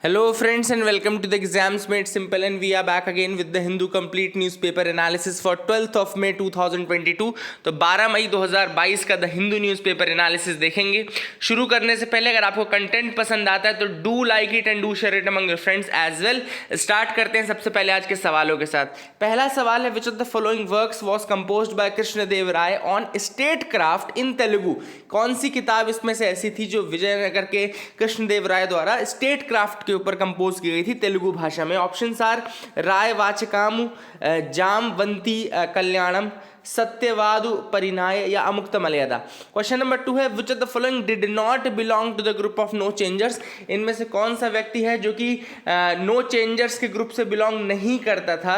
Hello friends and welcome to the Exams Made Simple, and we are back again with the Hindu Complete Newspaper Analysis for 12th of May 2022। तो 12 मई 2022 का the Hindu newspaper analysis देखेंगे। शुरू करने से पहले अगर आपको कंटेंट पसंद आता है तो do like it and do share it among your friends as well. Start करते हैं सबसे पहले आज के सवालों के साथ। पहला सवाल है, which of the following works was composed by Krishnadeva Raya on statecraft in Telugu. कौन सी किताब इसमें से ऐसी थी जो विजयनगर के कृष्णदेव राय द्वारा स्टेट क्राफ्ट के ऊपर कंपोज की गई थी तेलुगु भाषा में। ऑप्शंस आर राय वाचकामु, जामवंती कल्याणम, सत्यवादु परिणाय या अमुक्त मलयदा। क्वेश्चन नंबर 2 है, which of the following did not belong to the group of no changers. इनमें से कौन सा व्यक्ति है जो कि नो चेंजर्स के ग्रुप से बिलोंग नहीं करता था।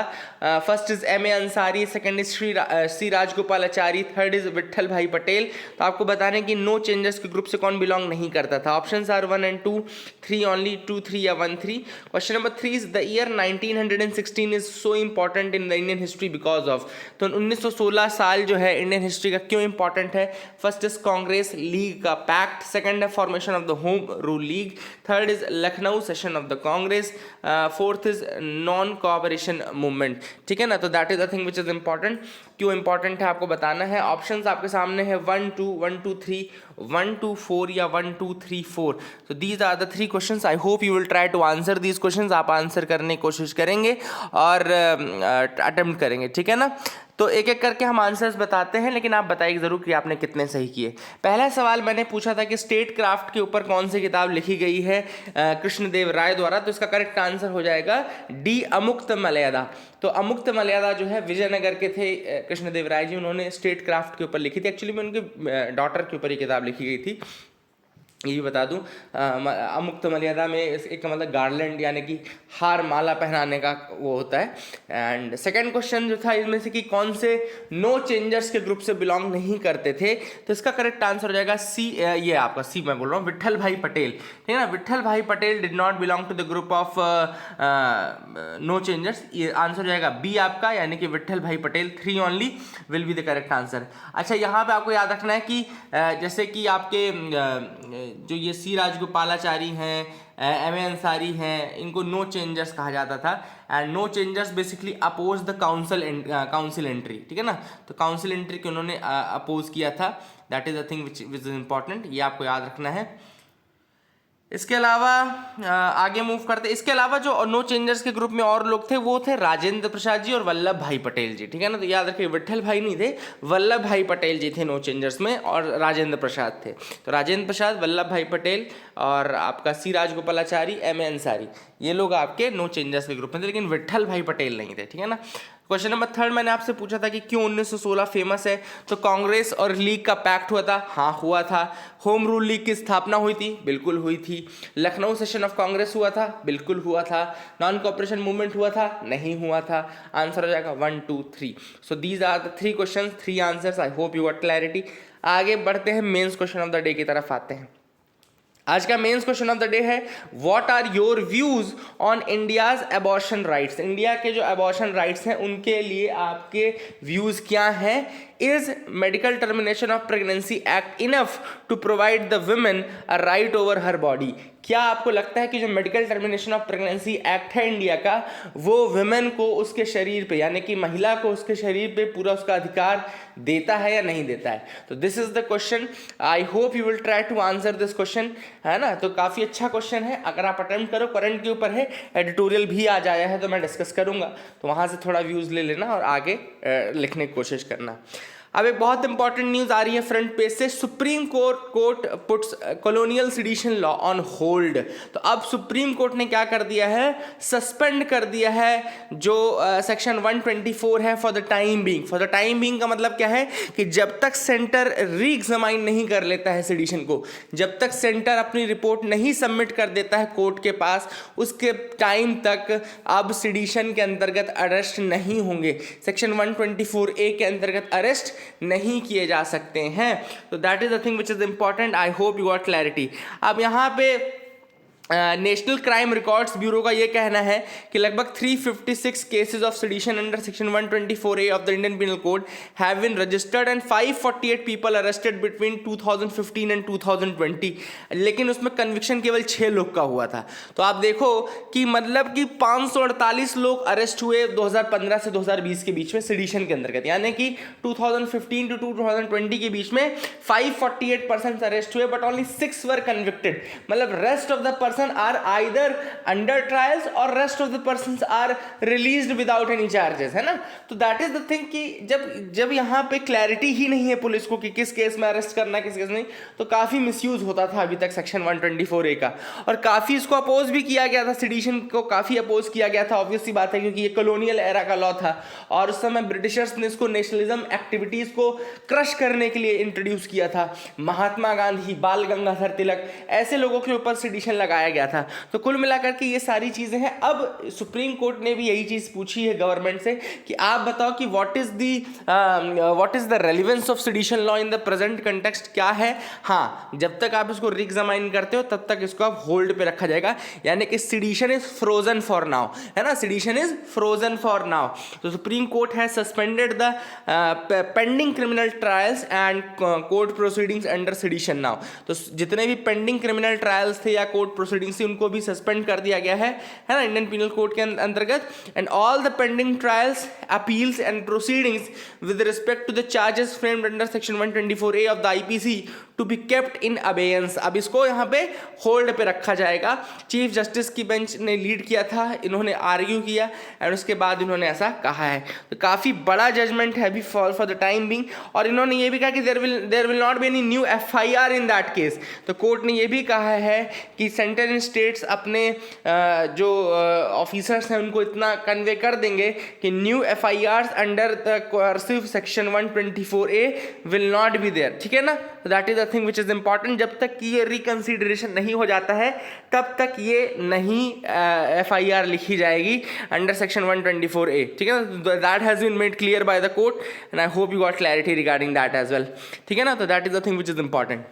First is M A Ansari, second is Shri Rajagopalachari, third is Vithalbhai Patel. तो आपको बताने कि नो चेंजर्स के ग्रुप से कौन बिलोंग नहीं करता था। ऑप्शंस आर 1 and 2, 3 only, 2, 3 या 1, 3। Question number 3 is the year 1916 is so important in the Indian history because of. तो 1916 साल जो है इंडियन हिस्ट्री का क्यों इंपॉर्टेंट है। फर्स्ट इज कांग्रेस लीग का पैक्ट, सेकंड है formation of the home rule league, third is Lucknow session of the Congress, fourth is non cooperation movement. ठीक है ना, तो that is the thing which is important. क्यों इंपॉर्टेंट है आपको बताना है। ऑप्शंस आपके सामने है 1, 2, 1, 2, 3, 1, 2, 4 या 1, 2, 3, 4। तो these are the 3 questions. I hope you will try to answer these questions. आप आंसर करने की कोशिश करेंगे और अटेम्प्ट करेंगे, ठीक है ना। तो एक एक करके हम आंसर्स बताते हैं, लेकिन आप बताइए ज़रूर कि आपने कितने सही किए। पहला सवाल मैंने पूछा था कि स्टेट क्राफ्ट के ऊपर कौन सी किताब लिखी गई है कृष्णदेव राय द्वारा। तो इसका करेक्ट आंसर हो जाएगा डी, अमुक्त मलयदा। तो अमुक्त मलयदा जो है विजयनगर के थे कृष्णदेव राय जी, उन्होंने स्टेट क्राफ्ट के ऊपर लिखी थी। एक्चुअली में उनके डॉटर के ऊपर ये किताब लिखी गई थी, ये भी बता दूं। अमुक्त मर्यादा में एक मतलब गार्लैंड यानी कि हार माला पहनाने का वो होता है। एंड सेकंड क्वेश्चन जो था इसमें से कि कौन से नो चेंजर्स के ग्रुप से बिलोंग नहीं करते थे। तो इसका करेक्ट आंसर हो जाएगा सी, ये आपका सी मैं बोल रहा हूँ, विट्ठल भाई पटेल। ठीक है ना, Vithalbhai Patel did not belong to the group of no changers. ये आंसर हो जाएगा बी आपका, यानी कि Vithalbhai Patel 3 only will be the correct answer. अच्छा, यहाँ पे आपको याद रखना है कि जैसे कि आपके जो ये सी राजगोपालाचारी हैं, एम ए अंसारी हैं, इनको नो चेंजर्स कहा जाता था। And no changers basically oppose the council entry. ठीक है ना, तो काउंसिल एंट्री को उन्होंने अपोज किया था। That is the thing which is important, ये आपको याद रखना है। इसके अलावा आगे मूव करते। इसके अलावा जो नो चेंजर्स के ग्रुप में और लोग थे वो थे राजेंद्र प्रसाद जी और वल्लभ भाई पटेल जी। ठीक है ना, तो याद रखिए विट्ठल भाई नहीं थे, वल्लभ भाई पटेल जी थे नो चेंजर्स में, और राजेंद्र प्रसाद थे। तो राजेंद्र प्रसाद, वल्लभ भाई पटेल और आपका सी राजगोपालाचारी, एम ए अंसारी, ये लोग आपके नो चेंजर्स के ग्रुप में थे, लेकिन विट्ठल भाई पटेल नहीं थे। ठीक है ना। क्वेश्चन नंबर 3 मैंने आपसे पूछा था कि क्यों 1916 फेमस है। तो कांग्रेस और लीग का पैक्ट हुआ था, हाँ हुआ था। होम रूल लीग की स्थापना हुई थी, बिल्कुल हुई थी। लखनऊ सेशन ऑफ कांग्रेस हुआ था, बिल्कुल हुआ था। नॉन कोऑपरेशन मूवमेंट हुआ था, नहीं हुआ था। आंसर हो जाएगा 1, 2, 3। So these are the 3 question, 3 answers. I hope you got clarity. आगे बढ़ते हैं, mains question of the day की तरफ आते हैं। आज का mains question of the day है, what are your views on India's abortion rights. India के जो अबॉर्शन राइट्स हैं उनके लिए आपके व्यूज क्या हैं। Is medical termination of pregnancy act enough to provide the women a right over her body. क्या आपको लगता है कि जो medical termination of pregnancy act है इंडिया का, वो वुमेन को उसके शरीर पे यानी कि महिला को उसके शरीर पे पूरा उसका अधिकार देता है या नहीं देता है। तो this is the question. I hope you will try to answer this question, है ना। तो काफ़ी अच्छा क्वेश्चन है, अगर आप अटेम्प्ट करो। करंट के ऊपर है, एडिटोरियल भी आ जाया है तो मैं डिस्कस करूंगा, तो वहाँ से थोड़ा व्यूज़ ले लेना और आगे लिखने की कोशिश करना। अब एक बहुत इंपॉर्टेंट न्यूज़ आ रही है फ्रंट पेज से, supreme court puts colonial sedition law on hold. तो अब सुप्रीम कोर्ट ने क्या कर दिया है, सस्पेंड कर दिया है जो सेक्शन 124 है for the time being. For the time being का मतलब क्या है कि जब तक सेंटर रीएग्जामाइन नहीं कर लेता है सेडिशन को, जब तक सेंटर अपनी रिपोर्ट नहीं सबमिट कर देता है कोर्ट के पास, उसके टाइम तक अब सेडिशन के अंतर्गत अरेस्ट नहीं होंगे। सेक्शन 124A के अंतर्गत अरेस्ट नहीं किए जा सकते हैं। तो that is the thing which is important. I hope you got clarity. अब यहाँ पे नेशनल क्राइम रिकॉर्ड्स ब्यूरो का ये कहना है कि लगभग 356 cases of sedition under section 124A of the Indian penal code have been registered and 548 people arrested between 2015 and 2020, लेकिन उसमें कन्विक्शन केवल 6 लोग का हुआ था। तो आप देखो कि मतलब कि 548 लोग अरेस्ट हुए 2015 से 2020 के बीच में सेडिशन के अंतर्गत, यानी कि 2015 टू 2020 के बीच में 548 पर्सन अरेस्ट हुए, बट ओनली 6 वर कन्विक्टेड। मतलब rest of the are either under trials or rest of the persons are released without any charges, है ना। तो that is the thing कि जब यहाँ पे क्लैरिटी ही नहीं है पुलिस को कि किस केस में अरेस्ट करना किस केस नहीं, तो काफ़ी मिसयूज होता था अभी तक सेक्शन 124A का, और काफ़ी इसको अपोज भी किया गया था, सेडिशन को काफ़ी अपोज किया गया था। ऑब्वियसली बात है क्योंकि ये कॉलोनियल एरा का लॉ था और उस समय ब्रिटिशर्स ने इसको नेशनलिज्म एक्टिविटीज़ को क्रश करने के लिए इंट्रोड्यूस किया था। महात्मा गांधी, बाल गंगाधर तिलक, ऐसे लोगों के ऊपर सेडिशन लगाया गया था। तो कुल मिलाकर के ये सारी चीजें हैं। अब सुप्रीम कोर्ट ने भी यही चीज पूछी है गवर्नमेंट से कि आप बताओ कि what is the relevance of sedition law in the present context, क्या है। हाँ, जब तक आप इसको रीएग्जामाइन करते हो तब तक इसको आप होल्ड पे रखा जाएगा, यानी कि sedition is frozen for now, है ना, sedition is frozen for now. तो supreme court has suspended the pending criminal trials and court proceedings under sedition now. तो जितने भी पेंडिंग क्रिमिनल ट्रायल्स थे या कोर्ट प्रोसीडिंग से उनको भी सस्पेंड कर दिया गया है ना, इंडियन पिनल कोड के अंतर्गत। And all the pending trials, appeals and proceedings with respect to the charges framed under section 124A of the IPC to be kept in abeyance. अब इसको यहाँ पे होल्ड पे रखा जाएगा। चीफ जस्टिस की बेंच ने लीड किया था, इन्होंने आर्ग्यू किया एंड उसके बाद इन्होंने ऐसा कहा है। तो काफ़ी बड़ा जजमेंट है अभी फॉर द टाइम बिंग। और इन्होंने ये भी कहा कि there will not be any new FIR in that case. तो कोर्ट ने ये भी कहा है कि सेंटर इन स्टेट्स अपने जो ऑफिसर्स हैं उनको इतना कन्वे कर देंगे कि new FIRs under the coercive section 124A will not be there. ठीक है ना, that is the thing which is important. जब तक कि ये रिकंसिडरेशन नहीं हो जाता है तब तक ये नहीं FIR लिखी जाएगी अंडर सेक्शन 124A। ठीक है ना, that has been made clear by the court and I hope you got clarity regarding that as well. ठीक है ना, तो that is the thing which is important.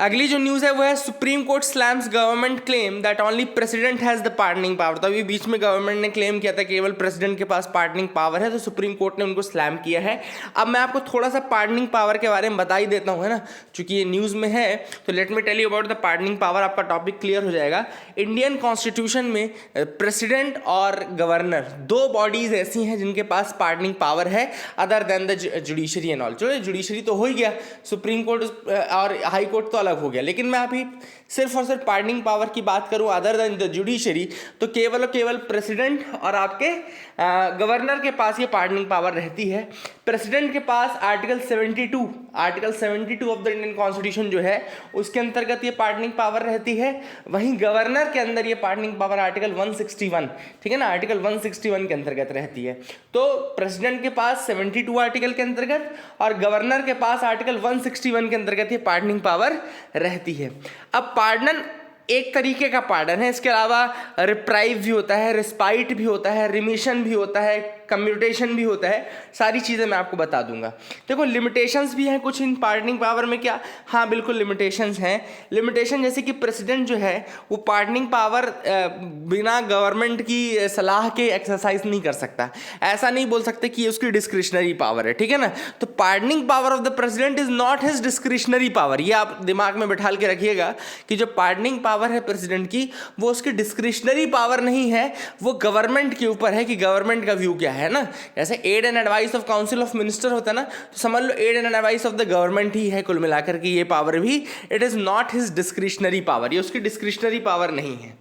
अगली जो न्यूज़ है वो है supreme court slams government claim that only president has the pardoning power. तो अभी बीच में गवर्नमेंट ने क्लेम किया था केवल प्रेसिडेंट के पास पार्डनिंग पावर है, तो सुप्रीम कोर्ट ने उनको स्लैम किया है। अब मैं आपको थोड़ा सा पार्डनिंग पावर के बारे में बता ही देता हूँ, है ना, चूंकि ये न्यूज़ में है। तो let me tell you about the pardoning power, आपका टॉपिक क्लियर हो जाएगा। इंडियन कॉन्स्टिट्यूशन में प्रेसिडेंट और गवर्नर दो बॉडीज ऐसी हैं जिनके पास पार्डनिंग पावर है other than the judiciary and all. चलो जुडिशरी तो हो ही गया, सुप्रीम कोर्ट और हाई कोर्ट तो अलग हो गया, लेकिन मैं अभी सिर्फ और सिर्फ पार्डनिंग पावर की बात करूं अदर देन द जुडिशरी, तो केवल और केवल प्रेसिडेंट और आपके गवर्नर के पास ये पार्डनिंग पावर रहती है। प्रेसिडेंट के पास article 72 of the Indian constitution जो है उसके अंतर्गत ये पार्डनिंग पावर रहती है। वहीं गवर्नर के अंदर ये पार्डनिंग पावर आर्टिकल 161, ठीक है ना, आर्टिकल 161 के अंतर्गत रहती है। तो प्रेसिडेंट के पास 72 आर्टिकल के अंतर्गत और गवर्नर के पास आर्टिकल 161 के अंतर्गत ये पार्डनिंग पावर रहती है। अब पार्डन एक तरीके का पार्डन है, इसके अलावा रिप्राइव भी होता है, रिस्पाइट भी होता है, रिमिशन भी होता है, कम्यूटेशन भी होता है, सारी चीज़ें मैं आपको बता दूंगा। देखो लिमिटेशंस भी हैं कुछ इन पार्डनिंग पावर में, क्या, हाँ बिल्कुल लिमिटेशंस हैं। लिमिटेशन जैसे कि प्रेसिडेंट जो है वो पार्डनिंग पावर बिना गवर्नमेंट की सलाह के एक्सरसाइज नहीं कर सकता। ऐसा नहीं बोल सकते कि ये उसकी डिस्क्रिशनरी पावर है, ठीक है ना। तो pardoning power of the president is not his discretionary power. ये आप दिमाग में बैठा के रखिएगा कि जो पार्डनिंग पावर है प्रेसिडेंट की वो उसकी डिस्क्रिशनरी पावर नहीं है, वो गवर्नमेंट के ऊपर है कि गवर्नमेंट का व्यू क्या है ना। जैसे aid and advice of council of minister होता है ना, तो समझ लो aid and advice of the government ही है कुल मिलाकर के ये पावर भी। It is not his discretionary power, ये उसकी डिस्क्रिशनरी पावर नहीं है,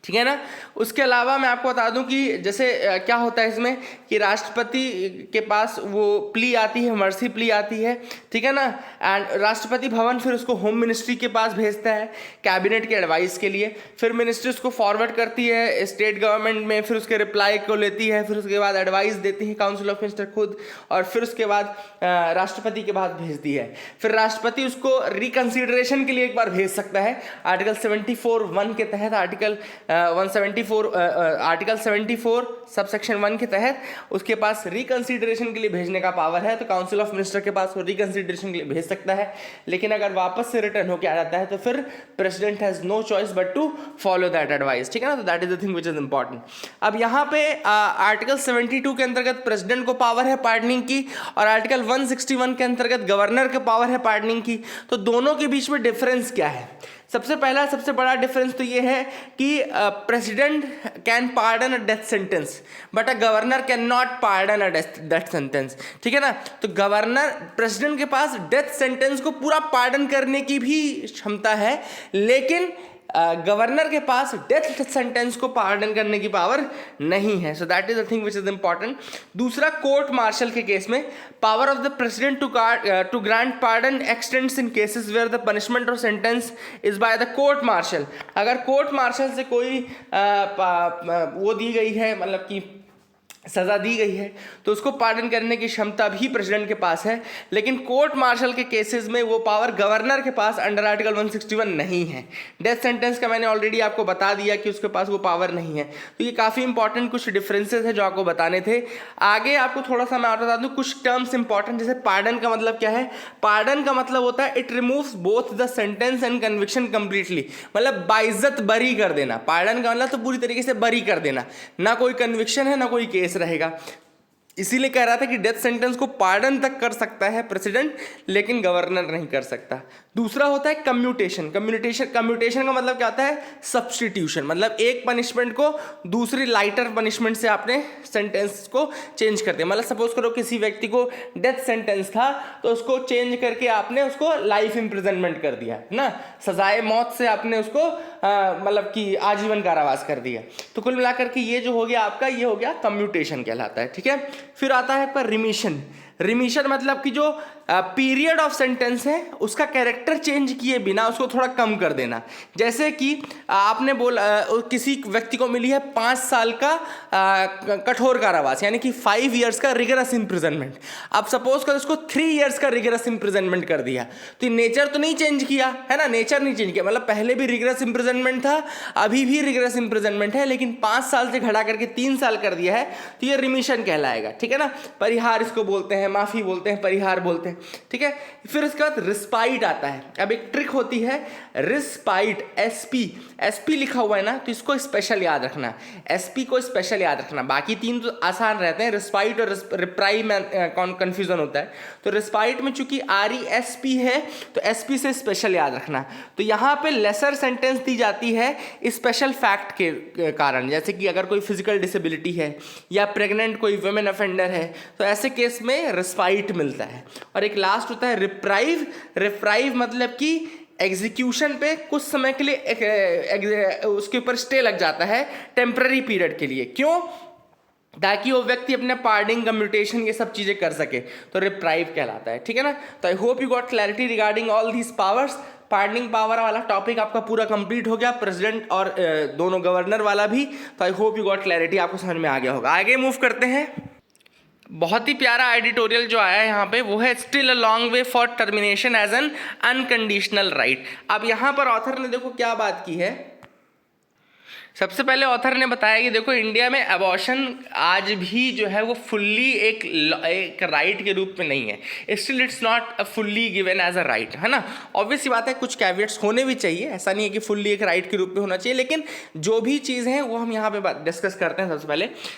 ठीक है ना। उसके अलावा मैं आपको बता दूं कि जैसे क्या होता है इसमें कि राष्ट्रपति के पास वो प्ली आती है, मर्सी प्ली आती है, ठीक है ना, एंड राष्ट्रपति भवन फिर उसको होम मिनिस्ट्री के पास भेजता है कैबिनेट के एडवाइस के लिए, फिर मिनिस्ट्री उसको फॉरवर्ड करती है स्टेट गवर्नमेंट में, फिर उसके रिप्लाई को लेती है, फिर उसके बाद एडवाइस देती है काउंसिल ऑफ मिनिस्टर खुद, और फिर उसके बाद राष्ट्रपति के पास भेजती है। फिर राष्ट्रपति उसको रिकंसिडरेशन के लिए एक बार भेज सकता है आर्टिकल 74(1) के तहत, आर्टिकल 174 आर्टिकल 74 सब सेक्शन 1 के तहत उसके पास रिकंसिडरेशन के लिए भेजने का पावर है, तो काउंसिल ऑफ मिनिस्टर के पास वो रिकंसिडरेशन के लिए भेज सकता है। लेकिन अगर वापस से रिटर्न होकर आ जाता है तो फिर president has no choice but to follow that advice, ठीक है ना। तो that is the thing which is important. अब यहाँ पे आर्टिकल 72 के अंतर्गत प्रेसिडेंट को पावर है पार्डनिंग की, और आर्टिकल 161 के अंतर्गत गवर्नर के पावर है पार्डनिंग की। तो दोनों के बीच में डिफरेंस क्या है? सबसे पहला सबसे बड़ा डिफरेंस तो ये है कि president can pardon a death sentence but a governor can not pardon a death sentence, ठीक है ना। तो गवर्नर प्रेसिडेंट के पास डेथ सेंटेंस को पूरा पार्डन करने की भी क्षमता है, लेकिन गवर्नर के पास डेथ सेंटेंस को पार्डन करने की पावर नहीं है। So that is the thing which is important. दूसरा, कोर्ट मार्शल के केस में power of the president to grant pardon extends in cases where the punishment or sentence is by the court martial. अगर court martial से कोई वो दी गई है, मतलब कि सज़ा दी गई है, तो उसको पार्डन करने की क्षमता भी प्रेसिडेंट के पास है। लेकिन कोर्ट मार्शल के केसेस में वो पावर गवर्नर के पास अंडर आर्टिकल 161 नहीं है। डेथ सेंटेंस का मैंने ऑलरेडी आपको बता दिया कि उसके पास वो पावर नहीं है। तो ये काफ़ी इंपॉर्टेंट कुछ डिफरेंसेस है जो आपको बताने थे। आगे आपको थोड़ा सा मैं और बता दूँ कुछ टर्म्स इंपॉर्टेंट, जैसे पार्डन का मतलब क्या है। पार्डन का मतलब होता है it removes both the sentence and conviction completely, मतलब बाइज्जत बरी कर देना। पार्डन का मतलब तो पूरी तरीके से बरी कर देना, ना कोई कन्विक्शन है ना कोई केस रहेगा। इसीलिए कह रहा था कि डेथ सेंटेंस को पार्डन तक कर सकता है प्रेसिडेंट, लेकिन गवर्नर नहीं कर सकता। दूसरा होता है कम्यूटेशन। कम्यूटेशन का मतलब क्या होता है? सब्स्टिट्यूशन, मतलब एक पनिशमेंट को दूसरी लाइटर पनिशमेंट से आपने सेंटेंस को चेंज कर दिया। मतलब सपोज करो किसी व्यक्ति को डेथ सेंटेंस था तो उसको चेंज करके आपने उसको लाइफ इम्प्रिजनमेंट कर दिया ना, सजाए मौत से आपने उसको मतलब कि आजीवन कारावास कर दिया। तो कुल मिलाकर के ये जो हो गया आपका, ये हो गया कम्यूटेशन कहलाता है, ठीक है। फिर आता है आपका रिमिशन। रिमिशन मतलब कि जो पीरियड ऑफ सेंटेंस है उसका कैरेक्टर चेंज किए बिना उसको थोड़ा कम कर देना। जैसे कि आपने बोला किसी व्यक्ति को मिली है 5 साल का कठोर कारावास, यानी कि 5 इयर्स का रिगरस इम्प्रिजनमेंट। अब सपोज कर उसको 3 इयर्स का रिगरस इम्प्रिजनमेंट कर दिया, तो नेचर तो नहीं चेंज किया है ना, नेचर नहीं चेंज किया। मतलब पहले भी रिगरस इम्प्रिजनमेंट था, अभी भी रिगरस इम्प्रिजनमेंट है, लेकिन 5 साल से घटा करके 3 साल कर दिया है, तो ये रिमिशन कहलाएगा, ठीक है ना। परिहार इसको बोलते हैं, माफी बोलते हैं, परिहार बोलते हैं, ठीक है। फिर उसके बाद रिस्पाइट आता है। अब एक ट्रिक होती है रिस्पाइट, एसपी लिखा हुआ है ना, तो इसको स्पेशल याद रखना, एसपी को स्पेशल याद रखना। बाकी 3 तो आसान रहते हैं, रिस्पाइट और रिप्राइव में कंफ्यूजन होता है। तो रिस्पाइट में चूंकि RESP है तो एसपी से स्पेशल याद रखना। तो यहाँ पे लेसर सेंटेंस दी जाती है स्पेशल फैक्ट के कारण, जैसे कि अगर कोई फिजिकल डिसेबिलिटी है या प्रेग्नेंट कोई वुमेन ऑफेंडर है, तो ऐसे केस में रिस्पाइट मिलता है। और एक लास्ट होता है रिप्राइव मतलब कि एग्जीक्यूशन पे कुछ समय के लिए उसके ऊपर स्टे लग जाता है टेम्पररी पीरियड के लिए। क्यों? ताकि वो व्यक्ति अपने पार्डिंग, कम्यूटेशन ये सब चीजें कर सके, तो रिप्राइव कहलाता है, ठीक है ना। तो I hope you got clarity regarding all these powers. Pardoning power वाला टॉपिक आपका पूरा कंप्लीट हो गया, प्रेसिडेंट और दोनों गवर्नर वाला भी। तो I hope you got clarity, आपको समझ में आ गया होगा। आगे मूव करते हैं। बहुत ही प्यारा एडिटोरियल जो आया है यहाँ पे, वो है still a long way for termination as an unconditional right. अब यहाँ पर ऑथर ने देखो क्या बात की है। सबसे पहले ऑथर ने बताया कि देखो इंडिया में अबॉर्शन आज भी जो है वो फुल्ली एक राइट के रूप में नहीं है, still it's not a fully given as a right, है ना। ऑब्वियस सी बात है, कुछ कैवियट्स होने भी चाहिए, ऐसा नहीं है कि फुल्ली एक राइट के रूप में होना चाहिए, लेकिन जो भी चीज़ें हैं वो हम यहाँ पे डिस्कस करते हैं।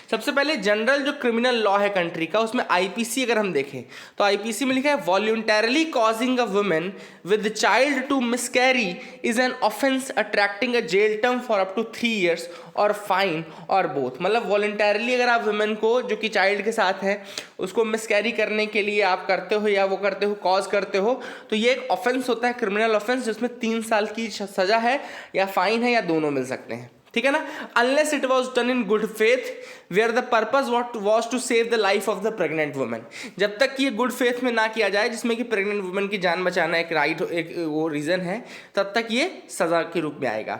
सबसे पहले जनरल जो क्रिमिनल लॉ है कंट्री का, उसमें IPC अगर हम देखें तो IPC में लिखा है voluntarily causing a women with child to miscarry is an offence attracting a jail term for up to 3 years or fine or both. मतलब वॉलंटरली अगर आप वुमेन को जो कि चाइल्ड के साथ है उसको मिसकैरी करने के लिए आप करते हो या वो करते हो, कॉज करते हो, तो ये एक ऑफेंस होता है, क्रिमिनल ऑफेंस, जिसमें 3 साल की सजा है या फाइन है या दोनों मिल सकते हैं, ठीक है ना। Unless it was done in good faith where the purpose was to save the life of the pregnant women. जब तक कि ये गुड फेथ में ना किया जाए, जिसमें कि प्रेग्नेंट वुमेन की जान बचाना एक राइट, एक वो रीजन है, तब तक ये सजा के रूप में आएगा।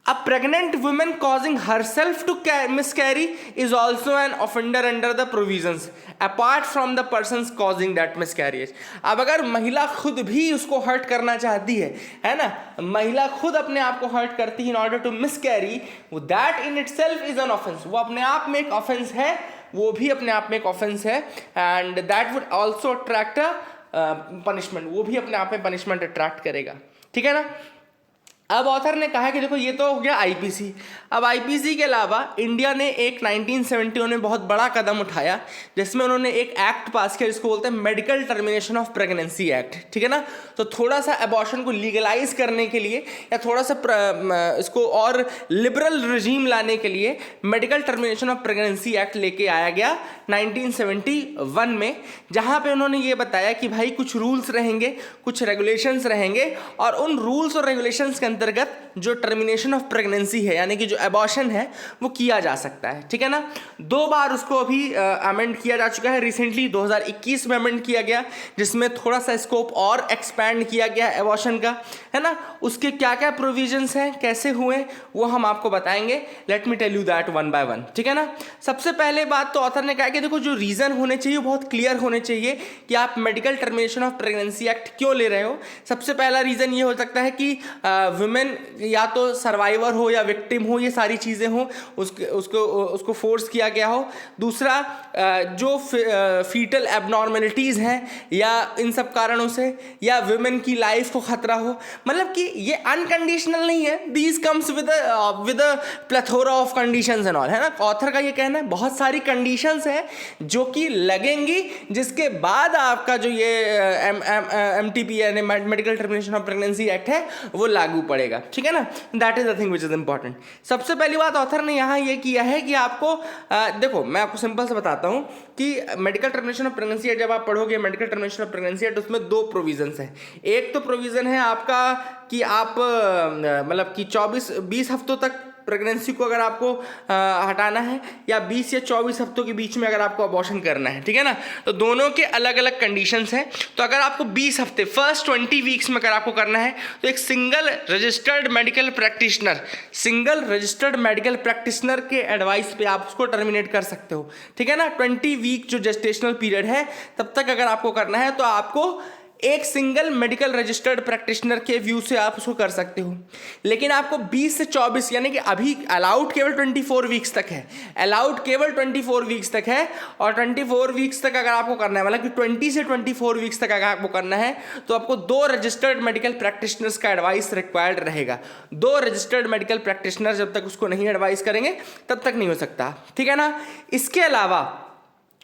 A pregnant woman causing herself to miscarry is also an offender under the provisions apart from the persons causing that miscarriage. अब अगर महिला खुद भी उसको हर्ट करना चाहती है ना, महिला खुद अपने आप को हर्ट करती है in order to miscarry, that in itself is an offense. वो अपने आप में एक ऑफेंस है, वो भी अपने आप में एक ऑफेंस है, and that would also attract a punishment. वो भी अपने आप में पनिशमेंट अट्रैक्ट करेगा, ठीक है ना. अब ऑथर ने कहा कि देखो ये तो हो गया आईपीसी. अब आईपीसी के अलावा इंडिया ने एक 1971 में बहुत बड़ा कदम उठाया जिसमें उन्होंने एक एक्ट पास किया जिसको बोलते हैं medical termination of pregnancy act, ठीक है ना. तो थोड़ा सा अबॉर्शन को लीगलाइज करने के लिए या थोड़ा सा इसको और लिबरल रिजीम लाने के लिए medical termination of pregnancy act लेके आया गया 1971 में, जहाँ पे उन्होंने ये बताया कि भाई कुछ रूल्स रहेंगे, कुछ रेगुलेशंस रहेंगे, और उन रूल्स और रेगुलेशंस के अंतर्गत जो टर्मिनेशन ऑफ प्रेगनेंसी है यानी कि जो एबॉर्शन है वो किया जा सकता है, ठीक है ना. 2 बार उसको अभी अमेंड किया जा चुका है. रिसेंटली 2021 में अमेंड किया गया जिसमें थोड़ा सा स्कोप और एक्सपैंड किया गया एबॉर्शन का, है ना. उसके क्या क्या प्रोविजंस हैं, कैसे हुए, वो हम आपको बताएंगे. Let me tell you that one by one, ठीक है ना. सबसे पहले बात तो ऑथर ने कहा कि देखो जो रीज़न होने चाहिए बहुत क्लियर होने चाहिए कि आप medical termination of pregnancy act क्यों ले रहे हो. सबसे पहला रीज़न ये हो सकता है कि वुमेन या तो सर्वाइवर हो या विक्टिम हो, ये सारी चीज़ें हो, उसको फोर्स किया गया हो. दूसरा जो फीटल एबनॉर्मेलिटीज़ हैं या इन सब कारणों से, या वुमेन की लाइफ को खतरा हो. मतलब कि ये अनकंडीशनल नहीं है, these comes with a plethora of conditions and all, है ना. ऑथर का ये कहना है बहुत सारी कंडीशंस हैं जो कि लगेंगी जिसके बाद आपका जो ये MTP यानी medical termination of pregnancy act है वो लागू पड़ेगा, ठीक है ना. That is the thing which is important. सबसे पहली बात ऑथर ने यहाँ ये किया है कि आपको देखो मैं आपको सिंपल से बताता हूँ कि medical termination of pregnancy act जब आप पढ़ोगे medical termination of pregnancy act, उसमें 2 प्रोविजंस हैं. एक तो प्रोविजन है आपका कि आप मतलब कि 20 हफ्तों तक प्रेगनेंसी को अगर आपको हटाना है या 20 या 24 हफ्तों के बीच में अगर आपको अबॉर्शन करना है, ठीक है ना. तो दोनों के अलग अलग कंडीशंस हैं. तो अगर आपको 20 हफ्ते फर्स्ट 20 वीक्स में अगर आपको करना है तो एक सिंगल रजिस्टर्ड मेडिकल प्रैक्टिशनर के एडवाइस पे आप उसको टर्मिनेट कर सकते हो, ठीक है ना. 20 वीक जो जेस्टेशनल पीरियड है तब तक अगर आपको करना है तो आपको एक सिंगल मेडिकल रजिस्टर्ड प्रैक्टिशनर के व्यू से आप उसको कर सकते हो. लेकिन आपको 20 से 24 यानी कि अभी अलाउड केवल 24 वीक्स तक है, और 24 वीक्स तक अगर आपको करना है मतलब कि 20 से 24 वीक्स तक अगर आपको करना है तो आपको 2 रजिस्टर्ड मेडिकल प्रैक्टिशनर्स का एडवाइस रिक्वायर्ड रहेगा. 2 रजिस्टर्ड मेडिकल प्रैक्टिशनर जब तक उसको नहीं एडवाइस करेंगे तब तक नहीं हो सकता, ठीक है ना. इसके अलावा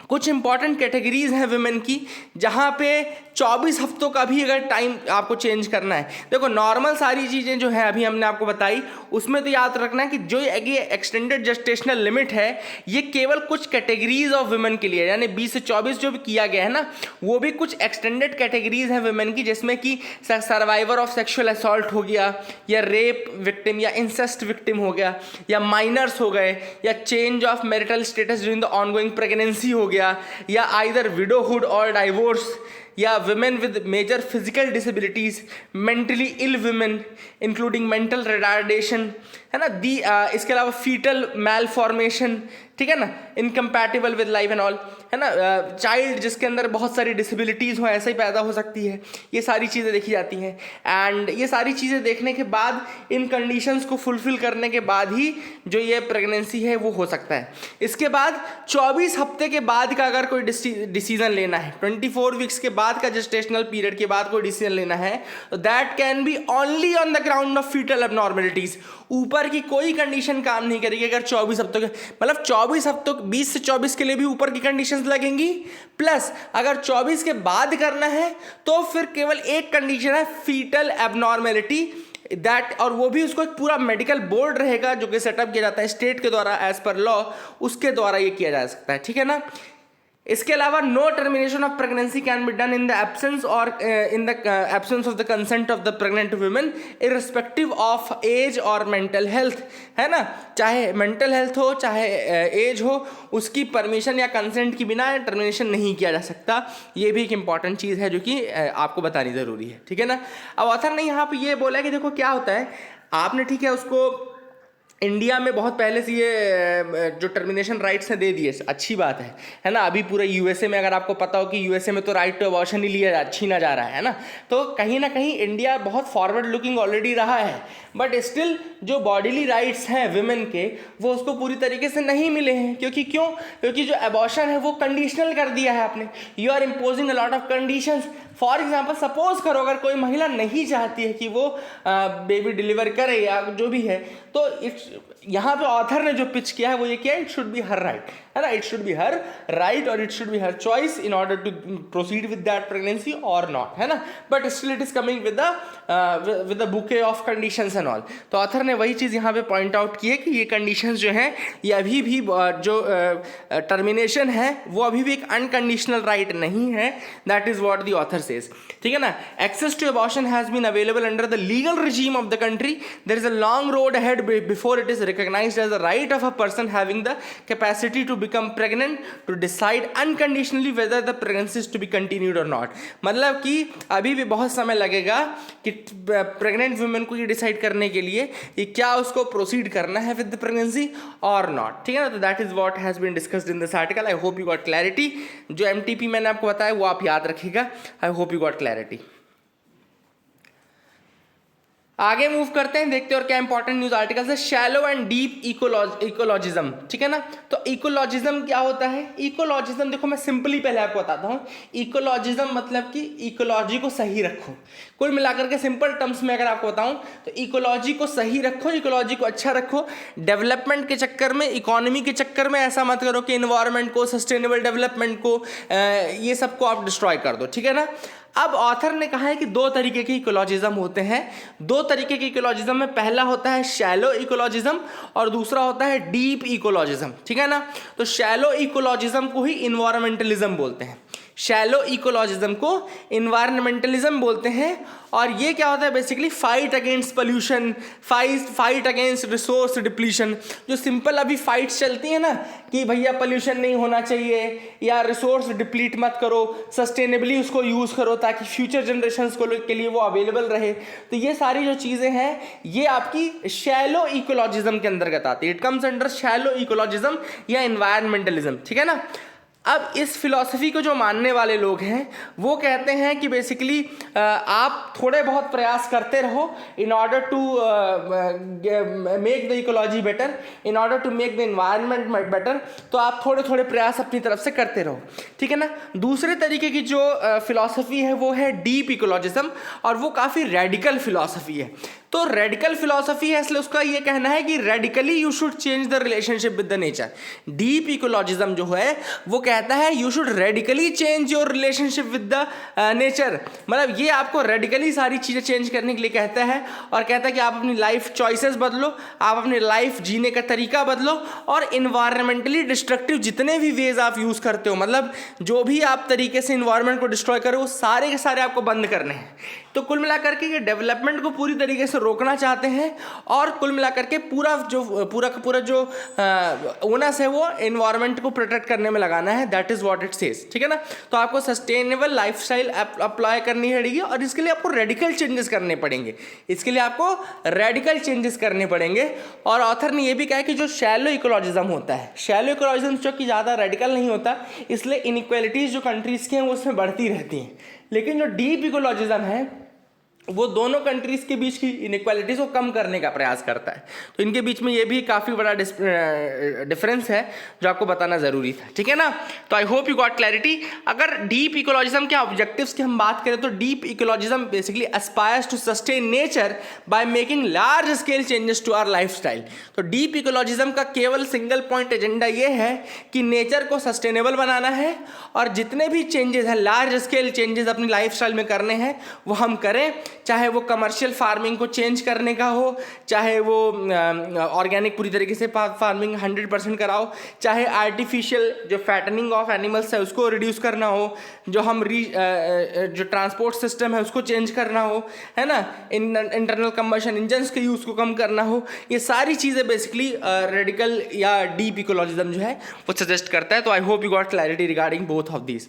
कुछ इंपॉर्टेंट कैटेगरीज हैं वुमेन की जहाँ पे 24 हफ्तों का भी अगर टाइम आपको चेंज करना है. देखो नॉर्मल सारी चीज़ें जो है अभी हमने आपको बताई उसमें तो याद रखना है कि जो ये एक्सटेंडेड जेस्टेशनल लिमिट है ये केवल कुछ कैटेगरीज ऑफ वुमेन के लिए, यानी 20 से 24 जो भी किया गया है ना वो भी कुछ एक्सटेंडेड कैटेगरीज हैं वुमेन की, जिसमें कि सर्वाइवर ऑफ सेक्सुअल असॉल्ट हो गया, या रेप विक्टिम या इंसेस्ट विक्टिम हो गया, या माइनर्स हो गए, या change of marital status during the ongoing pregnancy हो गया, या आइदर विडोहुड और डाइवोर्स, या women with major physical disabilities, mentally ill women including mental retardation, है ना. इसके अलावा फीटल मैल फॉर्मेशन, ठीक है ना, incompatible with life and all, है ना. चाइल्ड जिसके अंदर बहुत सारी डिसेबिलिटीज़ हो ऐसे ही पैदा हो सकती है. ये सारी चीज़ें देखी जाती हैं. एंड ये सारी चीज़ें देखने के बाद इन कंडीशंस को फुलफिल करने के बाद ही जो ये प्रेगनेंसी है वो हो सकता है. इसके बाद 24 हफ्ते के बाद का अगर कोई डिसीजन लेना है, 24 वीक्स के बाद का जेस्टेशनल पीरियड के बाद कोई डिसीजन लेना है तो that can be only on the ground of foetal abnormalities. ऊपर की कोई कंडीशन काम नहीं करेगी. अगर 24 हफ्तों के मतलब 24 हफ्तों 20 से 24 के लिए भी ऊपर की कंडीशंस लगेंगी, प्लस अगर 24 के बाद करना है तो फिर केवल एक कंडीशन है फीटल एबनॉर्मेलिटी दैट, और वो भी उसको एक पूरा मेडिकल बोर्ड रहेगा जो कि सेटअप किया जाता है स्टेट के द्वारा एज पर लॉ, उसके द्वारा ये किया जा सकता है, ठीक है ना. इसके अलावा no termination of pregnancy can be done in the absence or in the absence of the consent of the pregnant women irrespective of age or mental health, है ना. चाहे मेंटल हेल्थ हो चाहे एज हो, उसकी परमिशन या consent के बिना टर्मिनेशन नहीं किया जा सकता. ये भी एक इंपॉर्टेंट चीज़ है जो कि आपको बतानी ज़रूरी है, ठीक है ना. अब ऑथर ने यहाँ पे ये बोला कि देखो क्या होता है, आपने ठीक है उसको इंडिया में बहुत पहले से ये जो टर्मिनेशन राइट्स हैं दे दिए, अच्छी बात है ना। अभी पूरे यूएसए में अगर आपको पता हो कि यूएसए में तो राइट टू अबॉर्शन ही छीना जा रहा है ना, तो कहीं ना कहीं इंडिया बहुत फॉरवर्ड लुकिंग ऑलरेडी रहा है, बट स्टिल जो बॉडीली राइट्स हैं विमेन के वो उसको पूरी तरीके से नहीं मिले हैं। क्योंकि जो अबॉर्शन है वो कंडीशनल कर दिया है आपने। You are imposing a lot of conditions. For example suppose करो अगर कोई महिला नहीं चाहती है कि वो बेबी डिलीवर करे या जो भी है, तो यहाँ पे ऑथर ने जो पिच किया है वो ये किया, it should be her right, है ना। It should be her right or it should be her choice in order to proceed with that pregnancy और नॉट, है ना। But still it is coming with the bouquet of conditions and all. तो author ने वही चीज़ यहाँ पे point out की है कि ये कंडीशंस जो हैं ये अभी भी जो टर्मिनेशन है वो अभी भी एक अनकंडीशनल राइट नहीं है। That is what the author says, ठीक है ना। Access to abortion has been available under the legal regime of the country. There is a long road ahead before it is recognized as the right of a person having the capacity to become pregnant to decide unconditionally whether the pregnancy is to be continued or not. मतलब कि अभी भी बहुत समय लगेगा कि pregnant women को ये डिसाइड करने के लिए कि क्या उसको प्रोसीड करना है विद द प्रेगनेंसी और नॉट, ठीक है ना। तो that is what has been discussed in this article. I hope you got clarity. जो एमटीपी मैंने आपको बताया वो आप याद रखिएगा। I hope you got clarity. आगे मूव करते हैं, देखते हैं और क्या इंपॉर्टेंट न्यूज आर्टिकल है। शैलो एंड डीप इकोलॉजिज्म, ठीक है ना। तो इकोलॉजिज्म क्या होता है? इकोलॉजिज्म देखो मैं सिंपली पहले आपको बताता हूँ। इकोलॉजिज्म मतलब कि इकोलॉजी को सही रखो। कुल मिलाकर के सिंपल टर्म्स में अगर आपको बताऊं तो इकोलॉजी को सही रखो, इकोलॉजी को अच्छा रखो। डेवलपमेंट के चक्कर में, इकोनॉमी के चक्कर में ऐसा मत करो कि इन्वायरमेंट को, सस्टेनेबल डेवलपमेंट को, ये सबको आप डिस्ट्रॉय कर दो, ठीक है ना। अब ऑथर ने कहा है कि दो तरीके के इकोलॉजिज्म होते हैं। दो तरीके के इकोलॉजिज्म में पहला होता है शैलो इकोलॉजिज्म और दूसरा होता है डीप इकोलॉजिज्म, ठीक है ना। तो शैलो इकोलॉजिज्म को ही इन्वायरमेंटलिज्म बोलते हैं, शैलो इकोलॉजिज्म को इन्वायरमेंटलिज्म बोलते हैं। और ये क्या होता है? Basically fight against pollution, fight against resource depletion. जो सिंपल अभी फाइट्स चलती है ना कि भैया पोल्यूशन नहीं होना चाहिए या रिसोर्स डिप्लीट मत करो, सस्टेनेबली उसको यूज़ करो ताकि फ्यूचर जनरेशंस के लिए वो अवेलेबल रहे। तो ये सारी जो चीज़ें हैं ये आपकी शैलो इकोलॉजिज्म के अंतर्गत आती है। इट कम्स अंडर शैलो इकोलॉजिज्म या इन्वायरमेंटलिज्म, ठीक है ना। अब इस फिलॉसफी को जो मानने वाले लोग हैं वो कहते हैं कि बेसिकली आप थोड़े बहुत प्रयास करते रहो in order to make the ecology better, in order to make the environment better. तो आप थोड़े थोड़े प्रयास अपनी तरफ से करते रहो, ठीक है ना। दूसरे तरीके की जो फिलॉसफी है वो है डीप इकोलॉजिज्म और वो काफ़ी रेडिकल फिलॉसफी है। तो रेडिकल फिलॉसफी है इसलिए उसका ये कहना है कि radically you should change the relationship with the nature. Deep ecologism जो है वो कहता है you should radically change your relationship with the nature. मतलब ये आपको रेडिकली सारी चीज़ें चेंज करने के लिए कहता है और कहता है कि आप अपनी लाइफ चॉइसेस बदलो, आप अपनी लाइफ जीने का तरीका बदलो और इन्वायरमेंटली डिस्ट्रक्टिव जितने भी वेज आप यूज़ करते हो, मतलब जो भी आप तरीके से इन्वायरमेंट को डिस्ट्रॉय करो वो सारे के सारे आपको बंद करने हैं। तो कुल मिलाकर के ये डेवलपमेंट को पूरी तरीके से रोकना चाहते हैं और कुल मिलाकर के पूरा जो ओनस है वो एनवायरनमेंट को प्रोटेक्ट करने में लगाना है। That is what it says, ठीक है ना। तो आपको सस्टेनेबल लाइफस्टाइल अप्लाई करनी पड़ेगी और इसके लिए आपको रेडिकल चेंजेस करने पड़ेंगे, और ऑथर ने ये भी कहा कि जो शैलो इकोलॉजिज्म होता है, शैलो इकोलॉजिज्म जो कि ज़्यादा रेडिकल नहीं होता, इसलिए इनइक्वालिटीज़ जो कंट्रीज़ के हैं वो उसमें बढ़ती रहती हैं। लेकिन जो डीप इकोलॉजिज्म है वो दोनों कंट्रीज़ के बीच की इनइक्वालिटीज़ को कम करने का प्रयास करता है। तो इनके बीच में ये भी काफ़ी बड़ा डिफरेंस है जो आपको बताना ज़रूरी था, ठीक है ना। तो I hope you got clarity. अगर डीप इकोलॉजिज्म के ऑब्जेक्टिव्स की हम बात करें तो deep ecologism basically aspires to sustain nature by making large scale changes to our lifestyle. तो डीप इकोलॉजिज्म का केवल सिंगल पॉइंट एजेंडा ये है कि नेचर को सस्टेनेबल बनाना है और जितने भी चेंजेस हैं, लार्ज स्केल चेंजेस अपनी लाइफस्टाइल में करने हैं वो हम करें, चाहे वो कमर्शियल फार्मिंग को चेंज करने का हो, चाहे वो ऑर्गेनिक पूरी तरीके से फार्मिंग 100% कराओ, चाहे आर्टिफिशियल जो फैटनिंग ऑफ एनिमल्स है उसको रिड्यूस करना हो, जो हम जो ट्रांसपोर्ट सिस्टम है उसको चेंज करना हो, है ना, इंटरनल कंबशन इंजन्स के यूज़ को कम करना हो। ये सारी चीज़ें बेसिकली रेडिकल या डीप इकोलॉजिज्म जो है वो सजेस्ट करता है। तो I hope you got clarity regarding both of these.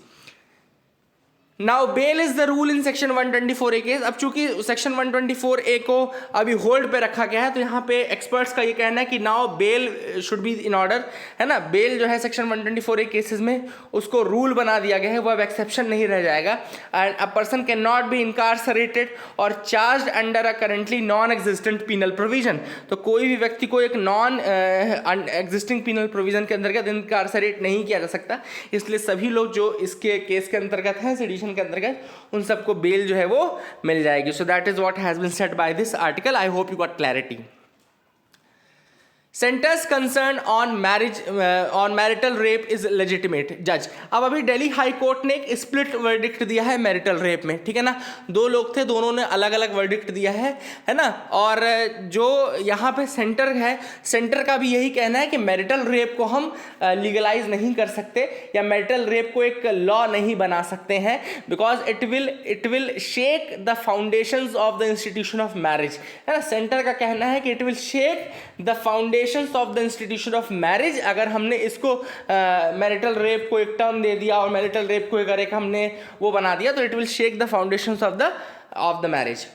Now bail is the rule in section 124A case. अब चूंकि सेक्शन 124A को अभी होल्ड पे रखा गया है, तो यहाँ पे एक्सपर्ट्स का ये कहना है कि now bail should be in order, है ना। बेल जो है सेक्शन 124A केसेस में उसको रूल बना दिया गया है, वो अब एक्सेप्शन नहीं रह जाएगा। And a person can not be incarcerated or charge under a currently non existent penal provision. तो कोई भी व्यक्ति को एक नॉन एग्जिस्टिंग पीनल प्रोविजन के अंतर्गत इनकार्सरेट नहीं किया जा सकता। इसलिए सभी लोग जो इसके केस के अंतर्गत हैं, सेडिशन के अंतर्गत, उन सबको बेल जो है वो मिल जाएगी। So that is what has been said by this article. I hope you got clarity. Centre's concern on marriage on marital rape is legitimate जज। अब अभी दिल्ली हाई कोर्ट ने एक स्प्लिट वर्डिक्ट दिया है मैरिटल रेप में, ठीक है ना। दो लोग थे, दोनों ने अलग अलग वर्डिक्ट दिया है ना। और जो यहाँ पे सेंटर है, सेंटर का भी यही कहना है कि मैरिटल रेप को हम लीगलाइज नहीं कर सकते या मैरिटल रेप को एक लॉ नहीं बना सकते हैं, because it will shake the foundations of the institution of marriage, है ना। सेंटर का कहना है कि it will shake the foundation of the institution of marriage. अगर हमने इसको मैरिटल रेप को एक टर्म दे दिया और मैरिटल रेप को अगर एक हमने वो बना दिया, तो it will shake the foundations of the marriage.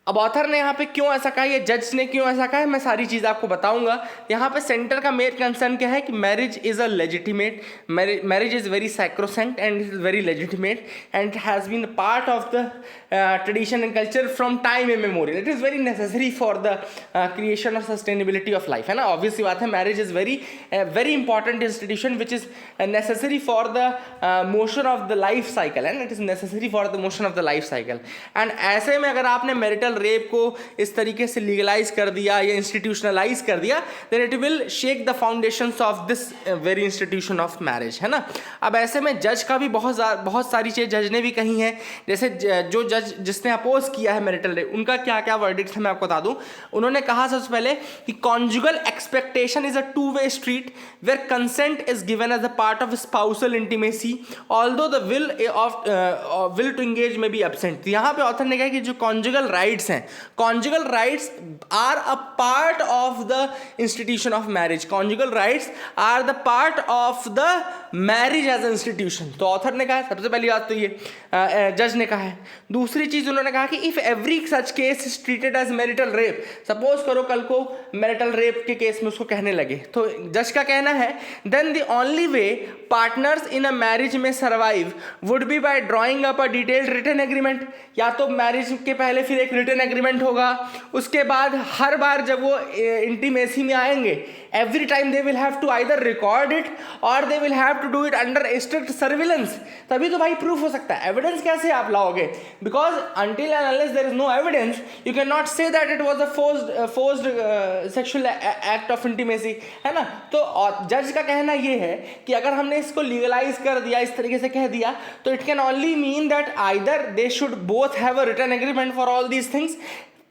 अब ऑथर ने यहाँ पे क्यों ऐसा कहा, ये जज ने क्यों ऐसा कहा है, मैं सारी चीज़ आपको बताऊंगा। यहाँ पे सेंटर का मेन कंसर्न क्या है कि marriage is a legitimate, marriage is very sacrosanct and is very legitimate and has been part of the tradition and culture from time immemorial. It is very necessary for the creation of sustainability of life, है ना। Obvious सी बात है, marriage is very important institution which is necessary for the motion of the life cycle, and it is necessary for the motion of the life cycle. And ऐसे में अगर आपने marital rape को इस तरीके से लीगलाइज कर दिया या इंस्टीट्यूशनलाइज कर दिया, then it will shake the foundations of this very institution of marriage, है ना। अब ऐसे में जज का भी बहुत सारी चीज़ जज ने भी कही हैं। जैसे जो जज जिसने अपोज किया है मैरिटल रेप, उनका क्या क्या वर्डिक्ट है मैं आपको बता दूं। उन्होंने कहा सबसे पहले कि conjugal expectation is a two way street where consent is given as a part of spousal intimacy although the will to engage may be absent. यहाँ पे ऑथर ने कहा कि जो कॉन्जुगल राइट्स हैं, conjugal rights are a part of the institution of marriage. Conjugal rights are the part of the marriage as an institution. तो author ने कहा, सबसे पहली बात तो ये जज ने कहा है। दूसरी चीज उन्होंने कहा कि if every such case is treated as marital rape, suppose करो कल को मैरिटल रेप के केस में उसको कहने लगे, तो जज का कहना है then the only way partners in a marriage में survive would be by drawing up a detailed written agreement. या तो मैरिज के पहले फिर एक रिटन एग्रीमेंट होगा, उसके बाद हर बार जब वो इंटीमेसी में आएंगे, every time they will have to either record it or they will have to do it under strict surveillance. तभी तो भाई प्रूफ हो सकता है। एविडेंस कैसे आप लाओगे, because until and unless there is no evidence you can not say that it was a forced sexual act of intimacy, है ना। तो जज का कहना ये है कि अगर हमने इसको लीगलाइज कर दिया, इस तरीके से कह दिया, तो it can only mean that either they should both have a written agreement for all these things,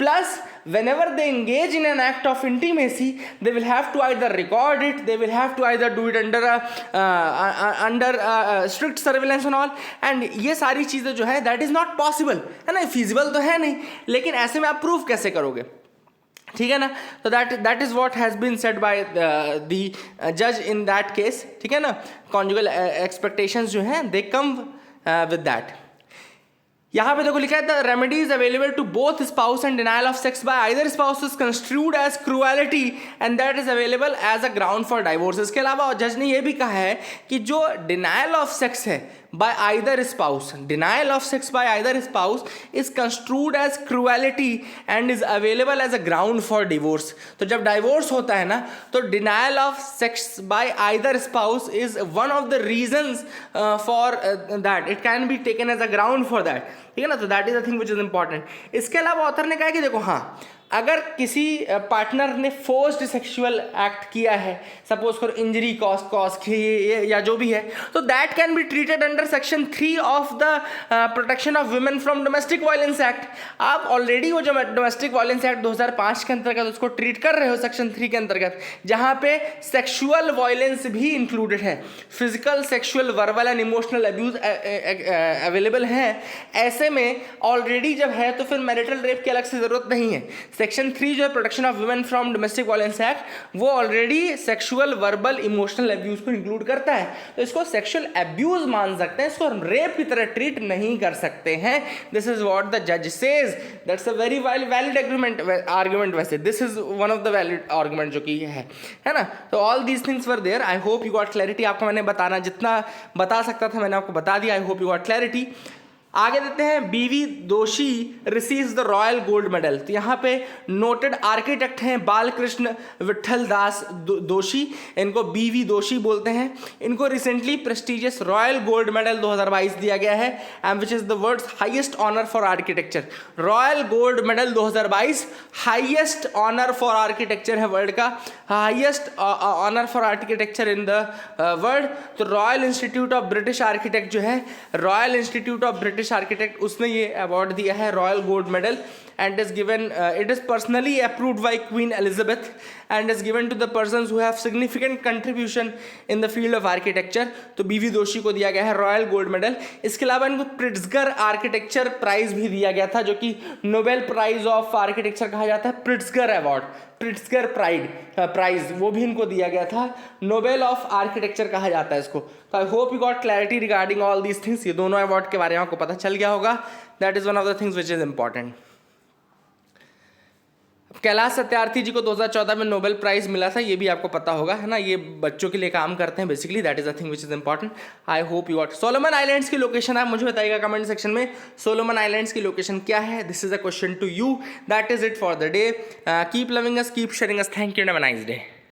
plus whenever they engage in an act of intimacy they will have to either record it, they will have to either do it under strict surveillance and all, and ये सारी चीज़ें जो है that is not possible, है ना। feasible तो है नहीं, लेकिन ऐसे में आप प्रूफ कैसे करोगे, ठीक है ना। तो that is what has been said by the जज इन दैट केस, ठीक है ना। कॉन्जुगल एक्सपेक्टेशंस जो हैं दे कम विद दैट। यहाँ पे देखो लिखा है the remedies available to both spouse and denial of sex by either spouse is construed as cruelty and that is available as a ground for divorce. इसके अलावा जज ने यह भी कहा है कि जो डिनायल ऑफ सेक्स है by either spouse, denial of sex by either spouse is construed as cruelty and is available as a ground for divorce। तो जब divorce होता है ना, तो denial of sex by either spouse is one of the reasons for that it can be taken as a ground for that, ठीक है ना। तो that is the thing which is important। इसके अलावा ऑथर ने कहा कि देखो हाँ, अगर किसी पार्टनर ने फोर्स्ड सेक्सुअल एक्ट किया है, सपोज करो इंजरी कॉज की या जो भी है, तो that can be treated under section 3 of the protection of women from domestic violence act. आप ऑलरेडी वो जो डोमेस्टिक वायलेंस एक्ट 2005 के अंतर्गत उसको ट्रीट कर रहे हो सेक्शन 3 के अंतर्गत, जहाँ पे सेक्सुअल वायलेंस भी इंक्लूडेड है, physical, sexual, verbal and emotional abuse available है। ऐसे में ऑलरेडी जब है तो फिर मैरिटल रेप की अलग से जरूरत नहीं है। सेक्शन 3 जो है protection of women from domestic violence act, वो already sexual verbal emotional abuse को इंक्लूड करता है, तो इसको सेक्सुअल अब्यूज मान सकते हैं, इसको रेप की तरह ट्रीट नहीं कर सकते हैं. दिस इज व्हाट द जज says. That's a very valid argument. वैसे this is one of the valid argument जो कि है ना. तो all these things were there. I hope you got clarity. आपको मैंने बताना जितना बता सकता था मैंने आपको बता दिया. आई होप यू गॉट क्लैरिटी. आगे देते हैं, बीवी दोषी receives the royal gold medal. तो यहाँ पे नोटेड आर्किटेक्ट हैं बालकृष्ण विठल दास दोषी, इनको बीवी दोषी बोलते हैं. इनको recently prestigious royal gold medal 2022 दिया गया है, and which is the world's highest honour for architecture. Royal gold medal 2022 highest honour for architecture है, वर्ल्ड का highest honour for architecture in the world. तो royal institute of British architect जो है, royal institute of British architect, उसने ये award दिया है royal gold medal, and is given it is personally approved by Queen Elizabeth and is given to the persons who have significant contribution in the field of architecture. तो बीवी दोषी को दिया गया है रॉयल गोल्ड मेडल. इसके अलावा इनको प्रिट्जगर आर्किटेक्चर प्राइज भी दिया गया था, जो कि नोबेल प्राइज ऑफ आर्किटेक्चर कहा जाता है. प्रिट्जगर अवार्ड, प्रिट्जगर प्राइज, वो भी इनको दिया गया था. नोबेल ऑफ आर्किटेक्चर कहा जाता है इसको. तो I hope you got clarity regarding all these things. ये दोनों अवार्ड के बारे में आपको पता चल गया होगा. That is one of the things which is important. Kailash Satyarthi ji को 2014 में नोबेल प्राइज मिला था, ये भी आपको पता होगा, है ना. ये बच्चों के लिए काम करते हैं basically. That is a thing which is important. I hope you got. Solomon Islands की लोकेशन आप मुझे बताइएगा कमेंट सेक्शन में, सोलोमन आइलैंड्स की लोकेशन क्या है. This is a question to you. That is it for the day. Keep loving us, keep sharing us. Thank you and have a nice day.